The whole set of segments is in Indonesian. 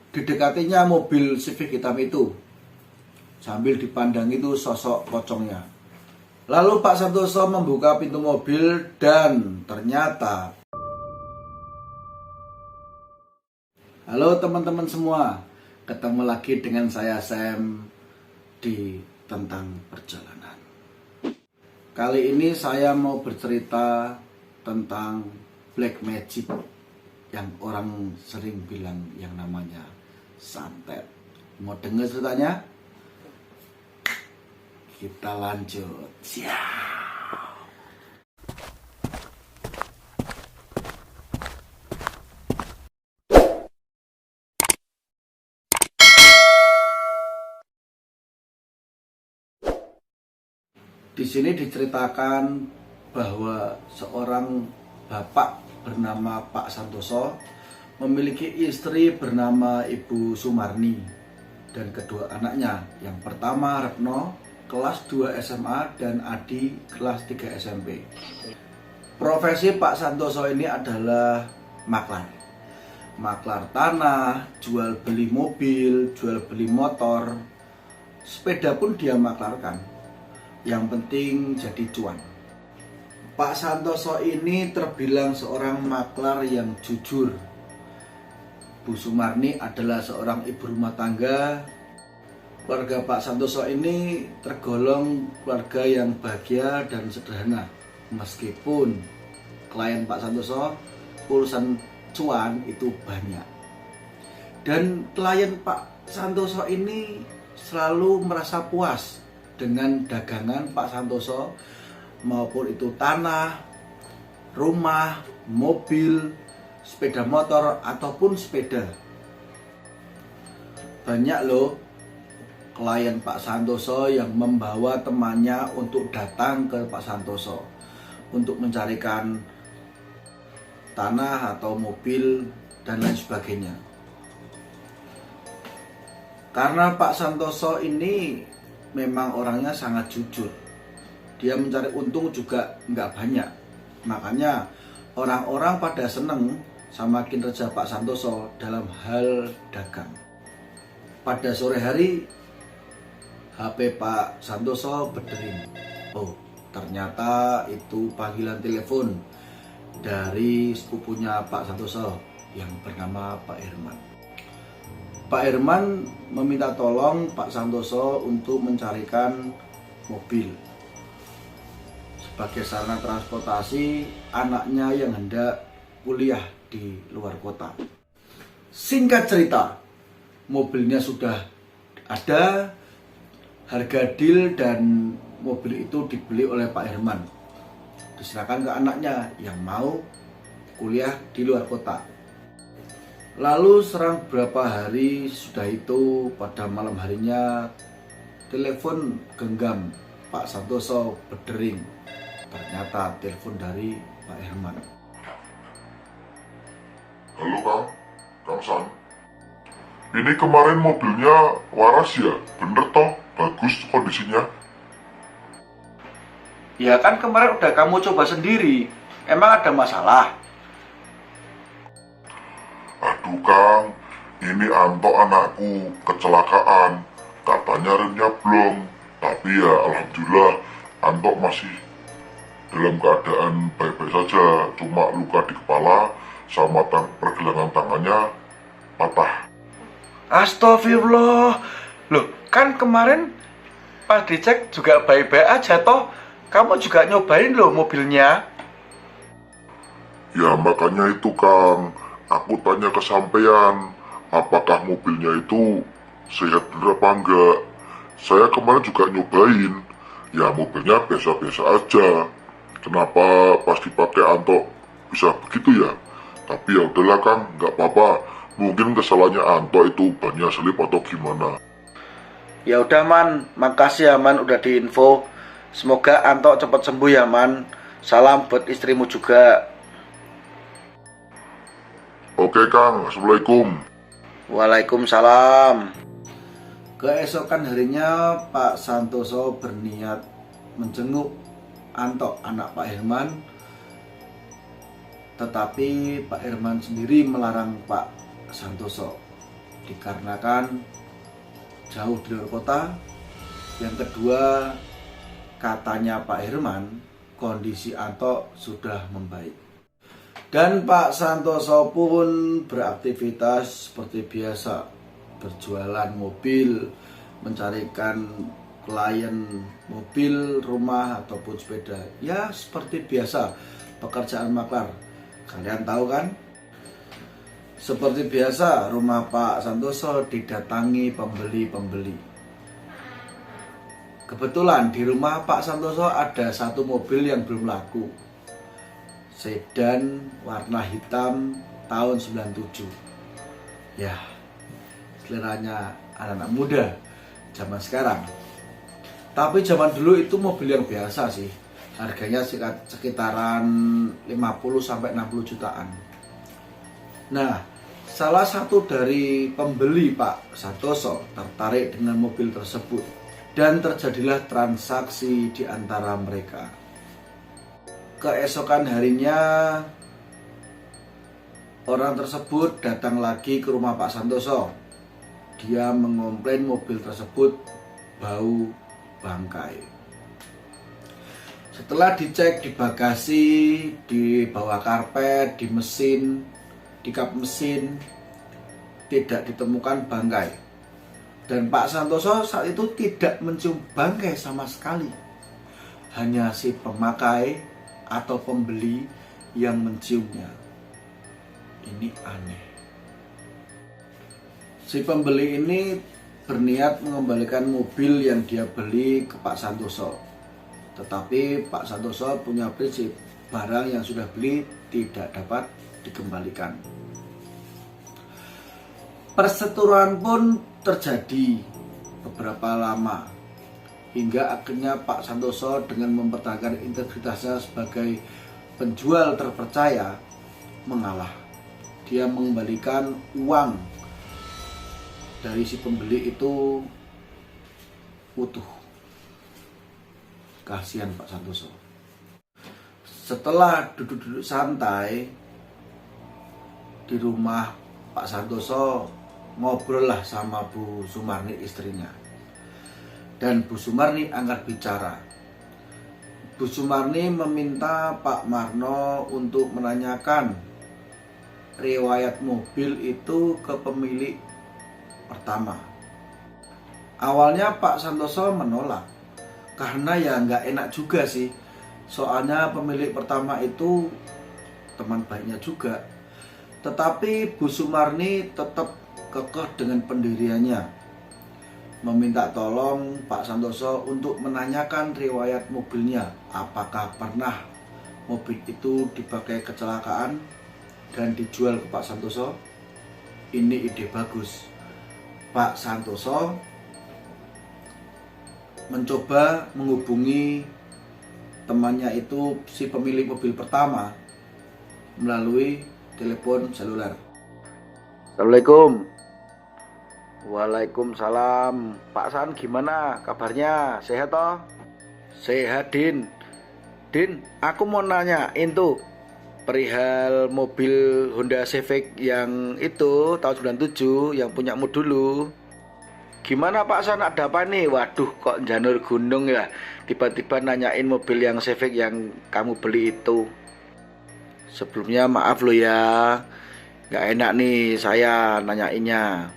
Didekatinya mobil Civic hitam itu, sambil dipandang itu sosok pocongnya. Lalu Pak Santoso membuka pintu mobil dan ternyata, halo teman-teman semua, ketemu lagi dengan saya Sam di Tentang Perjalanan. Kali ini saya mau bercerita tentang black magic yang orang sering bilang yang namanya santet. Mau dengar ceritanya? Kita lanjut. Siap. Di sini diceritakan bahwa seorang bapak bernama Pak Santoso memiliki istri bernama Ibu Sumarni dan kedua anaknya. Yang pertama Retno, kelas 2 SMA, dan Adi, kelas 3 SMP. Profesi Pak Santoso ini adalah maklar. Maklar tanah, jual beli mobil, jual beli motor, sepeda pun dia maklarkan. Yang penting jadi cuan. Pak Santoso ini terbilang seorang maklar yang jujur. Bu Sumarni adalah seorang ibu rumah tangga. Keluarga Pak Santoso ini tergolong keluarga yang bahagia dan sederhana. Meskipun klien Pak Santoso urusan cuan itu banyak. Dan klien Pak Santoso ini selalu merasa puas dengan dagangan Pak Santoso, maupun itu tanah, rumah, mobil, sepeda motor, ataupun sepeda. Banyak loh klien Pak Santoso yang membawa temannya untuk datang ke Pak Santoso untuk mencarikan tanah atau mobil dan lain sebagainya. Karena Pak Santoso ini memang orangnya sangat jujur, dia mencari untung juga nggak banyak. Makanya orang-orang pada seneng sama kinerja Pak Santoso dalam hal dagang. Pada sore hari HP Pak Santoso berdering. Oh, ternyata itu panggilan telepon dari sepupunya Pak Santoso yang bernama Pak Herman. Pak Herman meminta tolong Pak Santoso untuk mencarikan mobil sebagai sarana transportasi anaknya yang hendak kuliah di luar kota. Singkat cerita, mobilnya sudah ada, harga deal, dan mobil itu dibeli oleh Pak Herman. Diserahkan ke anaknya yang mau kuliah di luar kota. Lalu serang beberapa hari sudah itu, pada malam harinya telepon genggam Pak Santoso berdering. Ternyata telepon dari Pak Herman. Halo Kang San. Ini kemarin mobilnya waras ya? Bener toh? Bagus kondisinya? Ya kan kemarin udah kamu coba sendiri. Emang ada masalah? Aduh Kang, ini Anto anakku kecelakaan. Katanya remnya belum. Tapi ya alhamdulillah Anto masih dalam keadaan baik-baik saja. Cuma luka di kepala sama pergelangan tangannya patah. Astagfirullah. Loh, kan kemarin pas dicek juga baik-baik aja toh. Kamu juga nyobain loh mobilnya. Ya makanya itu Kang, aku tanya ke sampean, apakah mobilnya itu sehat bener apa enggak. Saya kemarin juga nyobain, ya mobilnya biasa-biasa aja. Kenapa pas dipakai Anto bisa begitu ya? Tapi ya udahlah Kang, nggak apa-apa. Mungkin kesalahannya Anto itu bannya selip atau gimana. Ya udah Man, makasih ya Man udah diinfo. Semoga Anto cepat sembuh ya Man. Salam buat istrimu juga. Oke Kang, Assalamualaikum. Waalaikumsalam. Keesokan harinya Pak Santoso berniat menjenguk Anto, anak Pak Herman. Tetapi Pak Herman sendiri melarang Pak Santoso. dikarenakan jauh di luar kota. Yang kedua, katanya Pak Herman, kondisi Anto sudah membaik. Dan Pak Santoso pun beraktivitas seperti biasa, berjualan mobil, mencarikan klien mobil, rumah, ataupun sepeda. Ya seperti biasa, pekerjaan maklar. Kalian tahu kan? Seperti biasa, rumah Pak Santoso didatangi pembeli-pembeli. Kebetulan di rumah Pak Santoso ada satu mobil yang belum laku, sedan warna hitam tahun 97. Ya, seleranya anak-anak muda zaman sekarang. Tapi zaman dulu itu mobil yang biasa sih. Harganya sekitaran 50-60 jutaan. Nah, salah satu dari pembeli Pak Santoso tertarik dengan mobil tersebut dan terjadilah transaksi di antara mereka. Keesokan harinya orang tersebut datang lagi ke rumah Pak Santoso. Dia mengomplain mobil tersebut bau bangkai. Setelah dicek di bagasi, di bawah karpet, di mesin, di kap mesin, tidak ditemukan bangkai. Dan Pak Santoso saat itu tidak mencium bangkai sama sekali. Hanya si pemakai atau pembeli yang menciumnya. Ini aneh. Si pembeli ini berniat mengembalikan mobil yang dia beli ke Pak Santoso. Tetapi Pak Santoso punya prinsip, barang yang sudah beli tidak dapat dikembalikan. Perseteruan pun terjadi beberapa lama, hingga akhirnya Pak Santoso dengan mempertahankan integritasnya sebagai penjual terpercaya mengalah. Dia mengembalikan uang dari si pembeli itu utuh. Kasihan Pak Santoso. Setelah duduk-duduk santai di rumah Pak Santoso, ngobrol lah sama Bu Sumarni istrinya. Dan Bu Sumarni angkat bicara. Bu Sumarni meminta Pak Marno untuk menanyakan riwayat mobil itu ke pemilik pertama. Awalnya Pak Santoso menolak, karena ya nggak enak juga sih. Soalnya pemilik pertama itu teman baiknya juga. Tetapi Bu Sumarni tetap kekeh dengan pendiriannya, meminta tolong Pak Santoso untuk menanyakan riwayat mobilnya. Apakah pernah mobil itu dipakai kecelakaan dan dijual ke Pak Santoso? Ini ide bagus. Pak Santoso mencoba menghubungi temannya itu, si pemilik mobil pertama, melalui telepon seluler. Assalamualaikum. Waalaikumsalam. Pak San, gimana kabarnya? Sehat toh? Sehat, Din. Din, aku mau nanyain tuh perihal mobil Honda Civic yang itu tahun 97 yang punyamu dulu. Gimana Pak San, ada apa nih? Waduh, kok janur gunung ya, tiba-tiba nanyain mobil yang Civic yang kamu beli itu. Sebelumnya maaf lo ya, gak enak nih saya nanyainnya.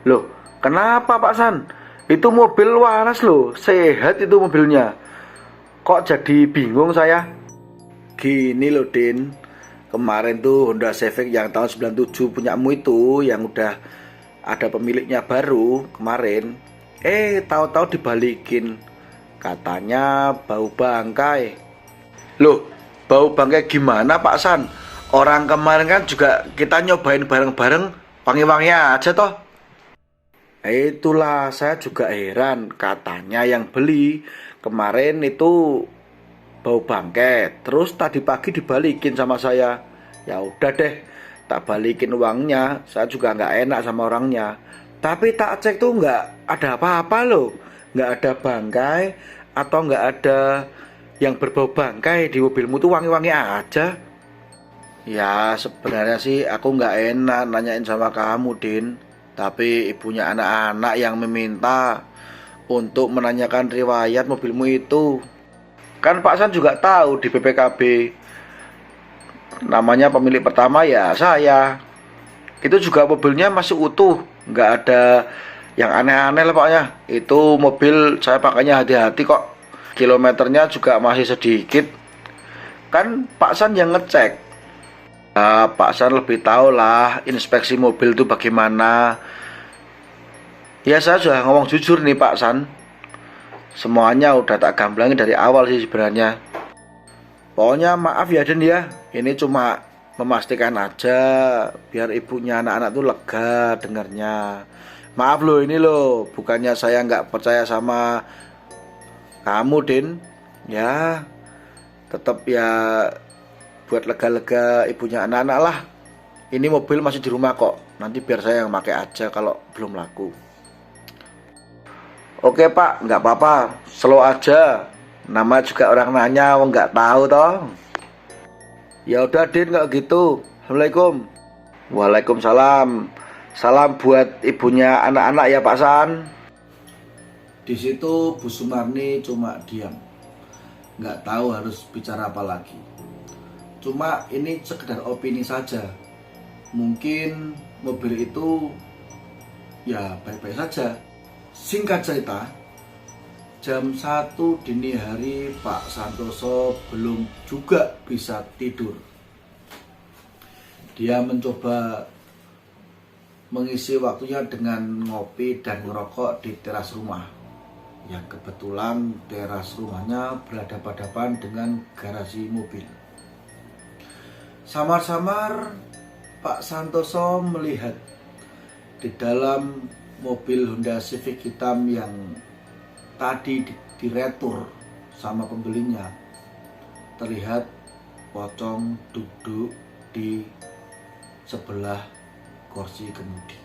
Loh, kenapa Pak San? Itu mobil waras loh, sehat itu mobilnya. Kok jadi bingung saya? Gini loh Din, kemarin tuh Honda Civic yang tahun 97 punyamu itu, yang udah ada pemiliknya baru kemarin, tahu-tahu dibalikin. Katanya bau bangkai. Loh, bau bangkai gimana Pak San? Orang kemarin kan juga kita nyobain bareng-bareng, wangi-wangi aja toh. Itulah saya juga heran, katanya yang beli kemarin itu bau bangkai, terus tadi pagi dibalikin sama saya. Ya udah deh, tak balikin uangnya. Saya juga nggak enak sama orangnya. Tapi tak cek tuh nggak ada apa-apa loh, nggak ada bangkai atau nggak ada yang berbau bangkai di mobilmu tuh, wangi-wangi aja. Ya sebenarnya sih aku nggak enak nanyain sama kamu Din, Tapi ibunya anak-anak yang meminta untuk menanyakan riwayat mobilmu itu. Kan Pak San juga tahu di BPKB namanya pemilik pertama ya saya. Itu juga mobilnya masih utuh, nggak ada yang aneh-aneh lah pokoknya. Itu mobil saya pakainya hati-hati kok. Kilometernya juga masih sedikit. Kan Pak San yang ngecek. Pak San lebih tahu lah inspeksi mobil itu bagaimana. Ya saya sudah ngomong jujur nih Pak San. Semuanya udah tak gamblangin dari awal sih sebenarnya. Pokoknya maaf ya Den ya. Ini cuma memastikan aja biar ibunya anak-anak tuh lega dengarnya. Maaf loh ini loh, bukannya saya nggak percaya sama kamu Den. Ya tetap ya buat lega-lega ibunya anak-anak lah. Ini mobil masih di rumah kok. Nanti biar saya yang pakai aja kalau belum laku. Oke Pak, nggak apa-apa, slow aja. Nama juga orang nanya, nggak tahu toh. Ya udah Din kalau gitu. Assalamualaikum. Waalaikumsalam. Salam buat ibunya anak-anak ya Pak San. Di situ Bu Sumarni cuma diam, nggak tahu harus bicara apa lagi. Cuma ini sekedar opini saja. Mungkin mobil itu ya baik-baik saja. Singkat cerita, jam 1 dini hari Pak Santoso belum juga bisa tidur. Dia mencoba mengisi waktunya dengan ngopi dan ngerokok di teras rumah. Yang kebetulan teras rumahnya berhadapan-hadapan dengan garasi mobil. Samar-samar Pak Santoso melihat di dalam mobil Honda Civic hitam yang tadi diretur sama pembelinya, terlihat pocong duduk di sebelah kursi kemudi.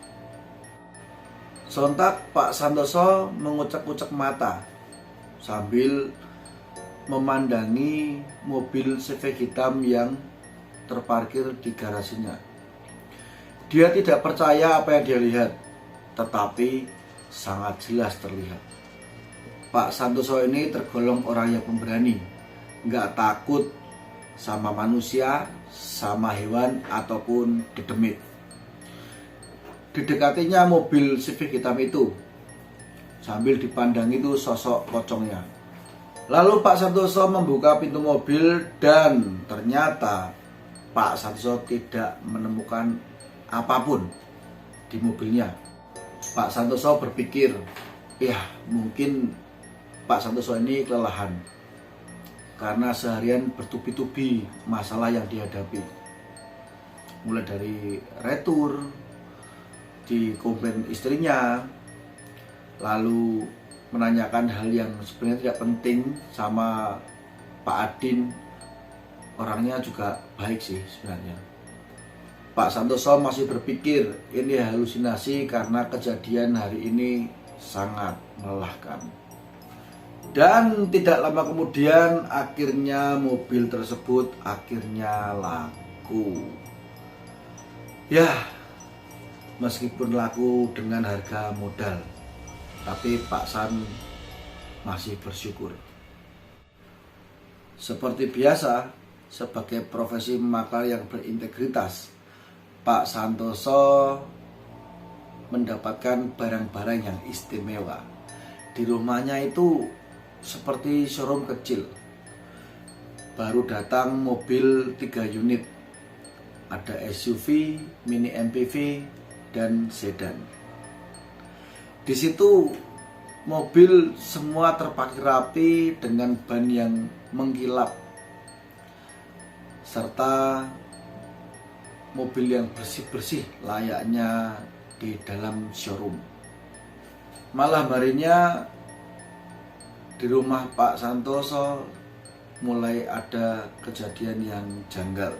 Sontak Pak Santoso mengucek-ucek mata sambil memandangi mobil Civic hitam yang terparkir di garasinya. Dia tidak percaya apa yang dia lihat, tetapi sangat jelas terlihat. Pak Santoso ini tergolong orang yang pemberani, nggak takut sama manusia, sama hewan, ataupun dedemit. Didekatinya mobil Civic hitam itu, sambil dipandang itu sosok pocongnya. Lalu Pak Santoso membuka pintu mobil dan ternyata Pak Santoso tidak menemukan apapun di mobilnya. Pak Santoso berpikir, ya mungkin Pak Santoso ini kelelahan karena seharian bertubi-tubi masalah yang dihadapi. Mulai dari retur, dikomplain istrinya, lalu menanyakan hal yang sebenarnya tidak penting sama Pak Adin. Orangnya juga baik sih sebenarnya. Pak Santoso masih berpikir ini halusinasi karena kejadian hari ini sangat melelahkan. Dan tidak lama kemudian akhirnya mobil tersebut akhirnya laku. Ya, meskipun laku dengan harga modal, tapi Pak San masih bersyukur. Seperti biasa, sebagai profesi makar yang berintegritas, Pak Santoso mendapatkan barang-barang yang istimewa. Di rumahnya itu seperti showroom kecil. Baru datang mobil 3 unit. Ada SUV, mini MPV, dan sedan. Di situ mobil semua terparkir rapi dengan ban yang mengkilap, serta mobil yang bersih-bersih layaknya di dalam showroom. Malam harinya di rumah Pak Santoso mulai ada kejadian yang janggal.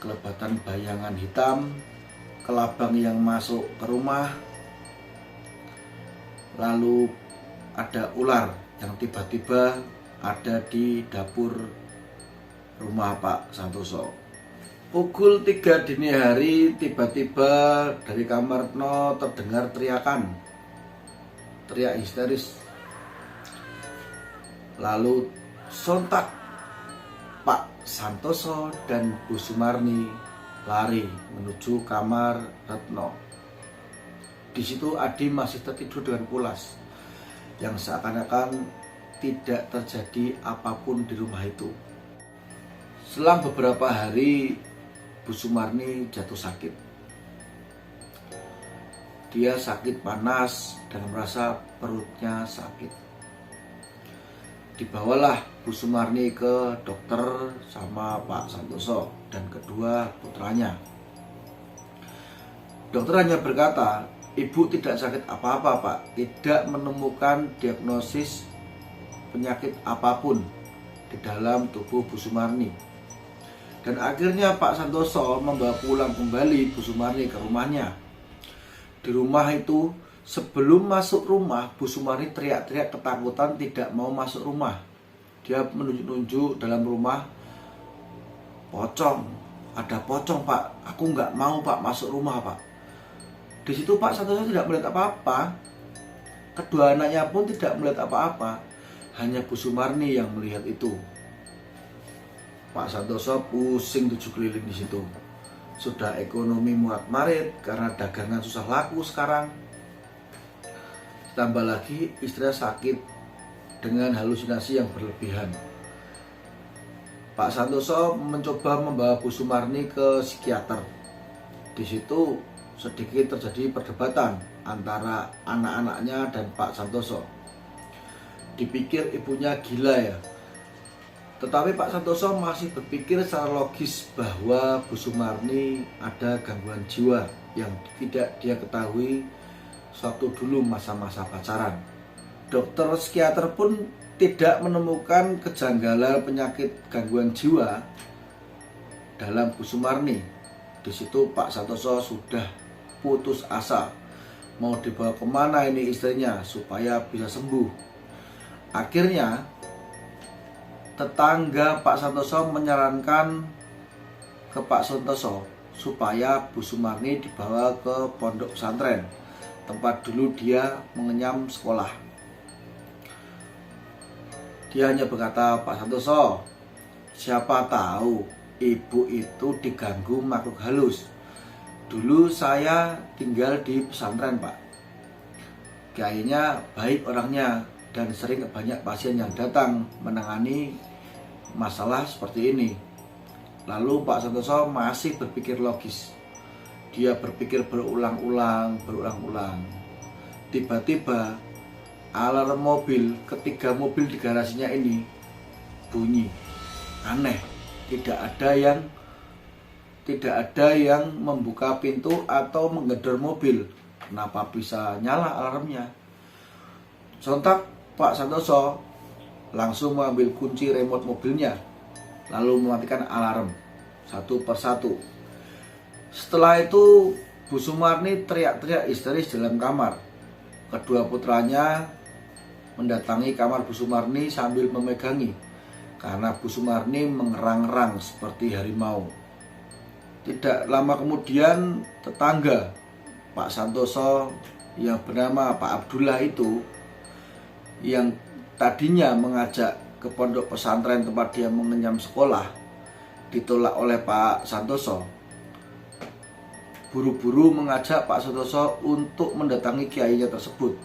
Kelebatan bayangan hitam, kelabang yang masuk ke rumah, lalu ada ular yang tiba-tiba ada di dapur rumah Pak Santoso. Pukul 3 dini hari tiba-tiba dari kamar Retno terdengar teriakan. Teriak histeris. Lalu sontak Pak Santoso dan Bu Sumarni lari menuju kamar Retno. Di situ Adi masih tertidur dengan pulas, yang seakan-akan tidak terjadi apapun di rumah itu. Selang beberapa hari, Bu Sumarni jatuh sakit. Dia sakit panas dan merasa perutnya sakit. Dibawalah Bu Sumarni ke dokter sama Pak Santoso dan kedua putranya. Dokter hanya berkata, ibu tidak sakit apa-apa, Pak. Tidak menemukan diagnosis penyakit apapun di dalam tubuh Bu Sumarni. Dan akhirnya Pak Santoso membawa pulang kembali Bu Sumarni ke rumahnya. Di rumah itu, sebelum masuk rumah, Bu Sumarni teriak-teriak ketakutan tidak mau masuk rumah. Dia menunjuk-nunjuk dalam rumah, pocong, ada pocong Pak, aku nggak mau Pak masuk rumah Pak. Di situ Pak Santoso tidak melihat apa-apa. Kedua anaknya pun tidak melihat apa-apa. Hanya Bu Sumarni yang melihat itu. Pak Santoso pusing 7 keliling di situ. Sudah ekonomi murat-marit karena dagangan susah laku sekarang. Tambah lagi istrinya sakit dengan halusinasi yang berlebihan. Pak Santoso mencoba membawa Bu Sumarni ke psikiater. Di situ sedikit terjadi perdebatan antara anak-anaknya dan Pak Santoso. Dipikir ibunya gila ya. Tetapi Pak Santoso masih berpikir secara logis bahwa Bu Sumarni ada gangguan jiwa yang tidak dia ketahui suatu dulu masa-masa pacaran. Dokter psikiater pun tidak menemukan kejanggalan penyakit gangguan jiwa dalam Bu Sumarni. Di situ Pak Santoso sudah putus asa. Mau dibawa kemana ini istrinya supaya bisa sembuh. Akhirnya tetangga Pak Santoso menyarankan ke Pak Santoso supaya Bu Sumarni dibawa ke pondok pesantren, tempat dulu dia mengenyam sekolah. Dia hanya berkata, Pak Santoso, siapa tahu ibu itu diganggu makhluk halus. Dulu saya tinggal di pesantren Pak. Kayaknya baik orangnya dan sering banyak pasien yang datang menangani masalah seperti ini. Lalu Pak Santoso masih berpikir logis. Dia berpikir berulang-ulang. Tiba-tiba alarm mobil, ketiga mobil di garasinya ini bunyi. Aneh, tidak ada yang membuka pintu atau menggedor mobil. Kenapa bisa nyala alarmnya? Sontak Pak Santoso langsung mengambil kunci remote mobilnya, lalu mematikan alarm satu persatu. Setelah itu Bu Sumarni teriak-teriak histeris dalam kamar. Kedua putranya mendatangi kamar Bu Sumarni sambil memegangi, karena Bu Sumarni mengerang-erang seperti harimau. Tidak lama kemudian tetangga Pak Santoso yang bernama Pak Abdullah itu, yang tadinya mengajak ke pondok pesantren tempat dia mengenyam sekolah, ditolak oleh Pak Santoso. Buru-buru mengajak Pak Santoso untuk mendatangi kiainya tersebut.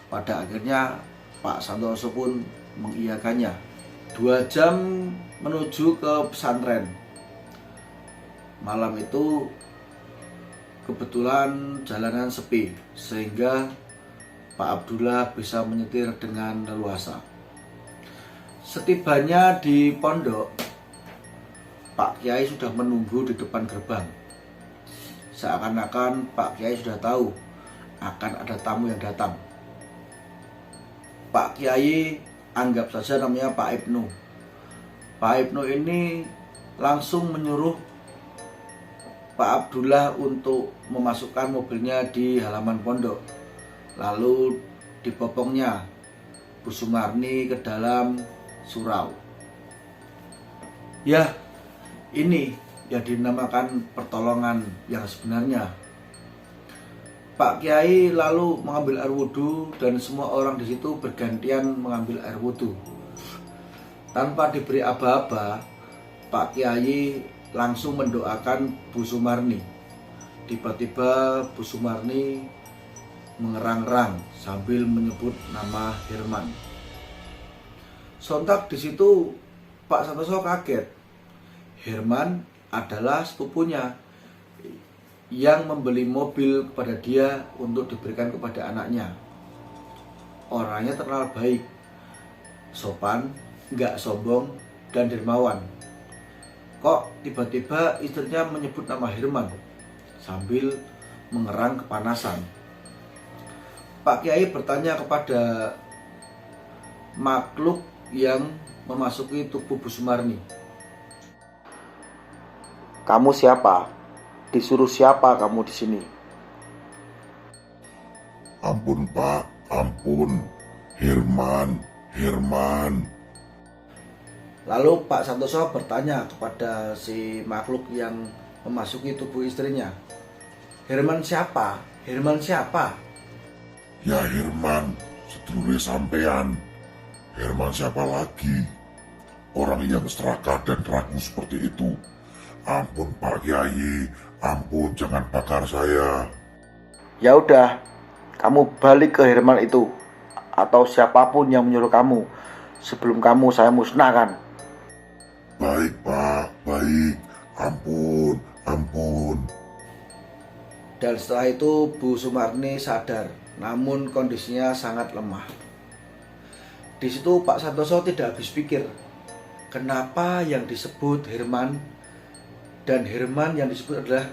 Pada akhirnya Pak Santoso pun mengiyakannya. 2 jam menuju ke pesantren. Malam itu kebetulan jalanan sepi, sehingga Pak Abdullah bisa menyetir dengan leluasa. Setibanya di pondok, Pak Kiai sudah menunggu di depan gerbang. Seakan-akan Pak Kiai sudah tahu akan ada tamu yang datang. Pak Kiai anggap saja namanya Pak Ibnu. Pak Ibnu ini langsung menyuruh Pak Abdullah untuk memasukkan mobilnya di halaman pondok. Lalu dibopongnya Bu Sumarni ke dalam surau. Ya, ini yang dinamakan pertolongan yang sebenarnya. Pak Kiai lalu mengambil air wudhu dan semua orang di situ bergantian mengambil air wudhu. Tanpa diberi aba-aba, Pak Kiai langsung mendoakan Bu Sumarni. Tiba-tiba Bu Sumarni mengerang-erang sambil menyebut nama Herman. Sontak di situ Pak Santoso kaget. Herman adalah sepupunya yang membeli mobil kepada dia untuk diberikan kepada anaknya. Orangnya terkenal baik, sopan, nggak sombong, dan dermawan. Kok tiba-tiba istrinya menyebut nama Herman sambil mengerang kepanasan. Pak Kiai bertanya kepada makhluk yang memasuki tubuh Bu Sumarni. "Kamu siapa? Disuruh siapa kamu di sini?" Ampun Pak, ampun. Herman. Lalu Pak Santoso bertanya kepada si makhluk yang memasuki tubuh istrinya. "Herman siapa? Herman siapa?" Ya Herman, sedulur sampean. Herman siapa lagi? Orang yang serakah dan ragu seperti itu. Ampun Pak Kiai, ampun, jangan bakar saya. "Ya udah, kamu balik ke Herman itu atau siapapun yang menyuruh kamu. Sebelum kamu saya musnahkan." Baik Pak, baik. Ampun. Dan setelah itu Bu Sumarni sadar, namun kondisinya sangat lemah. Di situ Pak Santoso tidak habis pikir, kenapa yang disebut Herman dan Herman yang disebut adalah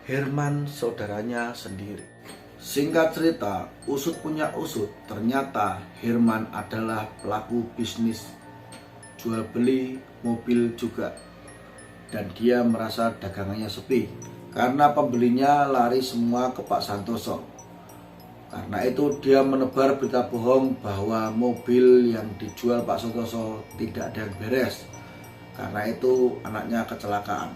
Herman saudaranya sendiri. Singkat cerita, usut punya usut, ternyata Herman adalah pelaku bisnis jual beli mobil juga. Dan dia merasa dagangannya sepi karena pembelinya lari semua ke Pak Santoso. Karena itu dia menebar berita bohong bahwa mobil yang dijual Pak Santoso tidak ada yang beres. Karena itu anaknya kecelakaan.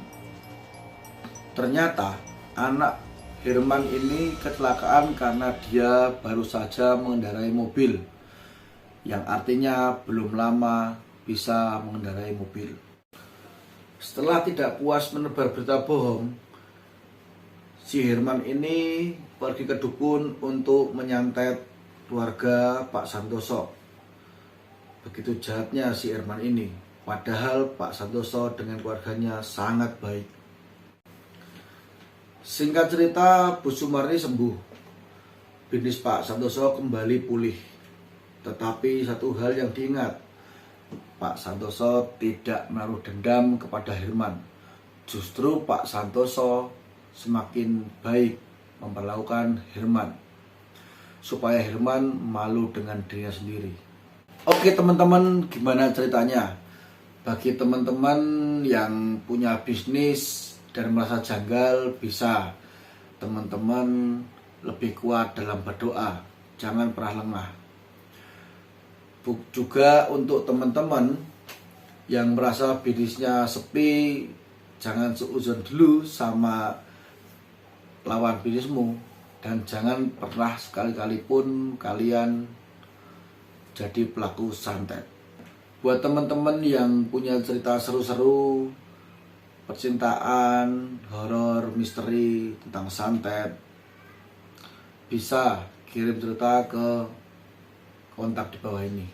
Ternyata anak Herman ini kecelakaan karena dia baru saja mengendarai mobil, yang artinya belum lama bisa mengendarai mobil. Setelah tidak puas menebar berita bohong, si Herman ini pergi ke dukun untuk menyantet keluarga Pak Santoso. Begitu jahatnya si Herman ini, padahal Pak Santoso dengan keluarganya sangat baik. Singkat cerita, Bu Sumarni sembuh. Bisnis Pak Santoso kembali pulih. Tetapi satu hal yang diingat, Pak Santoso tidak menaruh dendam kepada Herman. Justru Pak Santoso semakin baik memperlakukan Herman, supaya Herman malu dengan dirinya sendiri. Oke teman-teman, gimana ceritanya? Bagi teman-teman yang punya bisnis dan merasa janggal, bisa teman-teman lebih kuat dalam berdoa, jangan pernah lengah. Juga untuk teman-teman yang merasa bisnisnya sepi, jangan seuzon dulu sama lawan bisnismu, dan jangan pernah sekali-kali pun kalian jadi pelaku santet. Buat teman-teman yang punya cerita seru-seru, percintaan, horor, misteri tentang santet, bisa kirim cerita ke kontak di bawah ini.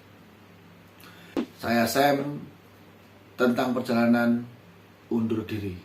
Saya Sam, tentang perjalanan undur diri.